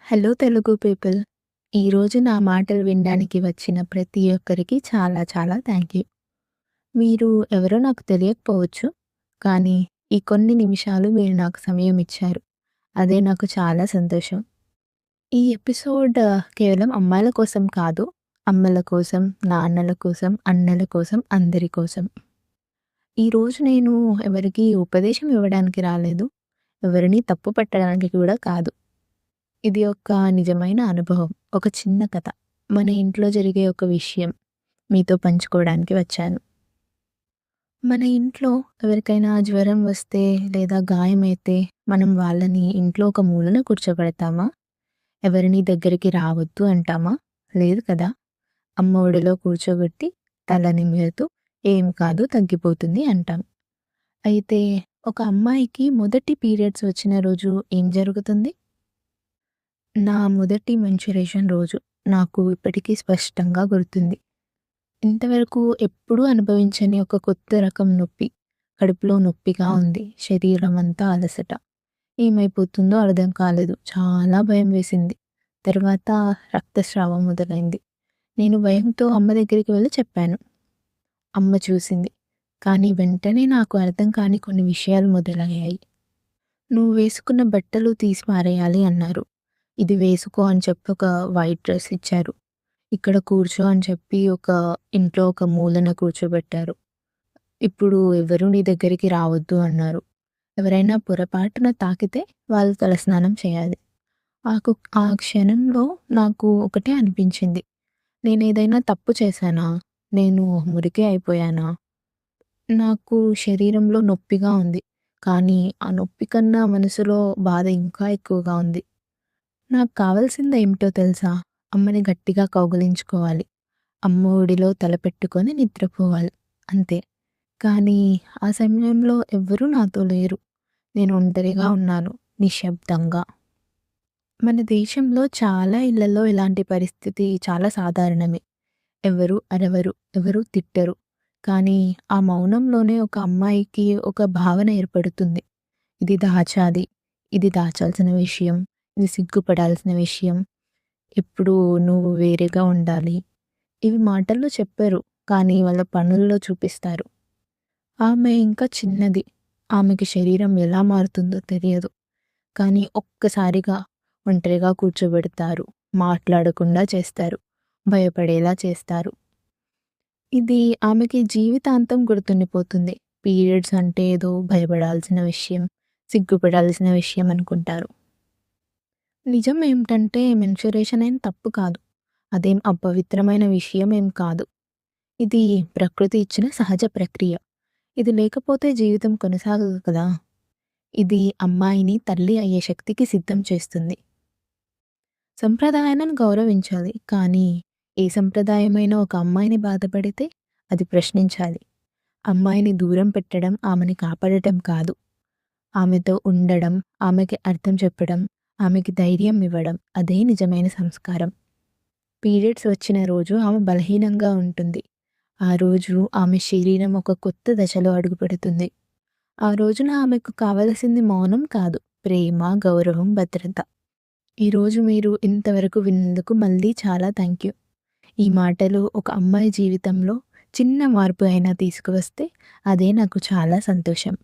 Hello Telugu people. ఈరోజు నా మాటలు వినడానికి వచ్చిన ప్రతి ఒక్కరికి చాలా చాలా థ్యాంక్ యూ. మీరు ఎవరో నాకు తెలియకపోవచ్చు. కానీ ఈ కొన్ని నిమిషాలు మీరు నాకు సమయం ఇచ్చారు. అదే నాకు చాలా సంతోషం. ఈ ఎపిసోడ్ కేవలం అమ్మాయిల కోసం కాదు. అమ్మల కోసం, నాన్నల కోసం, అన్నల కోసం, అందరి కోసం. ఈరోజు నేను ఎవరికీ ఉపదేశం ఇవ్వడానికి రాలేదు. ఎవరిని తప్పు పట్టడానికి కూడా కాదు. ఇది ఒక నిజమైన అనుభవం. ఒక చిన్న కథ. మన ఇంట్లో జరిగే ఒక విషయం మీతో పంచుకోవడానికి వచ్చాను. మన ఇంట్లో ఎవరికైనా జ్వరం వస్తే లేదా గాయమైతే మనం వాళ్ళని ఇంట్లో ఒక మూలన కూర్చోబెడతామా? ఎవరిని దగ్గరికి రావద్దు అంటామా? లేదు కదా! అమ్మ ఒడిలో కూర్చోబెట్టి తల నిమురుతూ "ఏం కాదు తగ్గిపోతుంది" అంటాం. అయితే ఒక అమ్మాయికి మొదటి పీరియడ్స్ వచ్చిన రోజు ఏం జరుగుతుంది? నా మొదటి మెన్స్చురేషన్ రోజు నాకు ఇప్పటికీ స్పష్టంగా గుర్తుంది. ఇంతవరకు ఎప్పుడూ అనుభవించని ఒక కొత్త రకం నొప్పి. కడుపులో నొప్పిగా ఉంది. శరీరం అంతా అలసట. ఏమైపోతుందో అర్థం కాలేదు. చాలా భయం వేసింది. తర్వాత రక్తస్రావం మొదలైంది. నేను భయంతో అమ్మ దగ్గరికి వెళ్ళి చెప్పాను. అమ్మ చూసింది. కానీ వెంటనే నాకు అర్థం కాని కొన్ని విషయాలు మొదలయ్యాయి. "నువ్వు వేసుకున్న బట్టలు తీసి పారేయాలి" అన్నారు. ఇది వేసుకో అని చెప్పి ఒక వైట్ డ్రెస్ ఇచ్చారు. ఇక్కడ కూర్చో అని చెప్పి ఇంట్లో ఒక మూలన కూర్చోబెట్టారు. ఇప్పుడు ఎవరు నీ దగ్గరికి రావద్దు అన్నారు. ఎవరైనా పొరపాటున తాకితే వాళ్ళు తలస్నానం చేయాలి. ఆకు ఆ క్షణంలో నాకు ఒకటే అనిపించింది. నేనేదైనా తప్పు చేశానా? నేను మురికి అయిపోయానా? నాకు శరీరంలో నొప్పిగా ఉంది. కానీ ఆ నొప్పి కన్నా మనసులో బాధ ఇంకా ఎక్కువగా ఉంది. నాకు కావాల్సిందేమిటో తెలుసా? అమ్మని గట్టిగా కౌగిలించుకోవాలి. అమ్మ ఒడిలో తల పెట్టుకొని నిద్రపోవాలి. అంతే. కానీ ఆ సమయంలో ఎవ్వరూ నాతో లేరు. నేను ఒంటరిగా ఉన్నాను. నిశ్శబ్దంగా. మన దేశంలో చాలా ఇళ్లలో ఇలాంటి పరిస్థితి చాలా సాధారణమే. ఎవరు అరవరు. ఎవరు తిట్టరు. కానీ ఆ మౌనంలోనే ఒక అమ్మాయికి ఒక భావన ఏర్పడుతుంది. ఇది దాచాలి. ఇది దాచాల్సిన విషయం. ఇది సిగ్గుపడాల్సిన విషయం. ఇప్పుడు నువ్వు వేరేగా ఉండాలి. ఇవి మాటల్లో చెప్పరు. కానీ వాళ్ళ పనుల్లో చూపిస్తారు. ఆమె ఇంకా చిన్నది. ఆమెకి శరీరం ఎలా మారుతుందో తెలియదు. కానీ ఒక్కసారిగా ఒంటరిగా కూర్చోబెడతారు. మాట్లాడకుండా చేస్తారు. భయపడేలా చేస్తారు. ఇది ఆమెకి జీవితాంతం గుర్తుండిపోతుంది. పీరియడ్స్ అంటే ఏదో భయపడాల్సిన విషయం, సిగ్గుపడాల్సిన విషయం అనుకుంటారు. నిజం ఏమిటంటే మెన్స్చురేషన్ ఏం తప్పు కాదు. అదేం అపవిత్రమైన విషయం ఏం కాదు. ఇది ప్రకృతి ఇచ్చిన సహజ ప్రక్రియ. ఇది లేకపోతే జీవితం కొనసాగదు కదా! ఇది అమ్మాయిని తల్లి అయ్యే శక్తికి సిద్ధం చేస్తుంది. సంప్రదాయాలను గౌరవించాలి. కానీ ఏ సంప్రదాయమైనా ఒక అమ్మాయిని బాధపడితే అది ప్రశ్నించాలి. అమ్మాయిని దూరం పెట్టడం ఆమెని కాపాడటం కాదు. ఆమెతో ఉండడం, ఆమెకి అర్థం చెప్పడం, ఆమెకి ధైర్యం ఇవ్వడం అదే నిజమైన సంస్కారం. పీరియడ్స్ వచ్చిన రోజు ఆమె బలహీనంగా ఉంటుంది. ఆ రోజు ఆమె శరీరం ఒక కొత్త దశలో అడుగుపెడుతుంది. ఆ రోజున ఆమెకు కావలసింది మౌనం కాదు, ప్రేమ, గౌరవం, భద్రత. ఈరోజు మీరు ఇంతవరకు విన్నందుకు మళ్ళీ చాలా థ్యాంక్ యూ. ఈ మాటలు ఒక అమ్మాయి జీవితంలో చిన్న మార్పు అయినా తీసుకువస్తే అదే నాకు చాలా సంతోషం.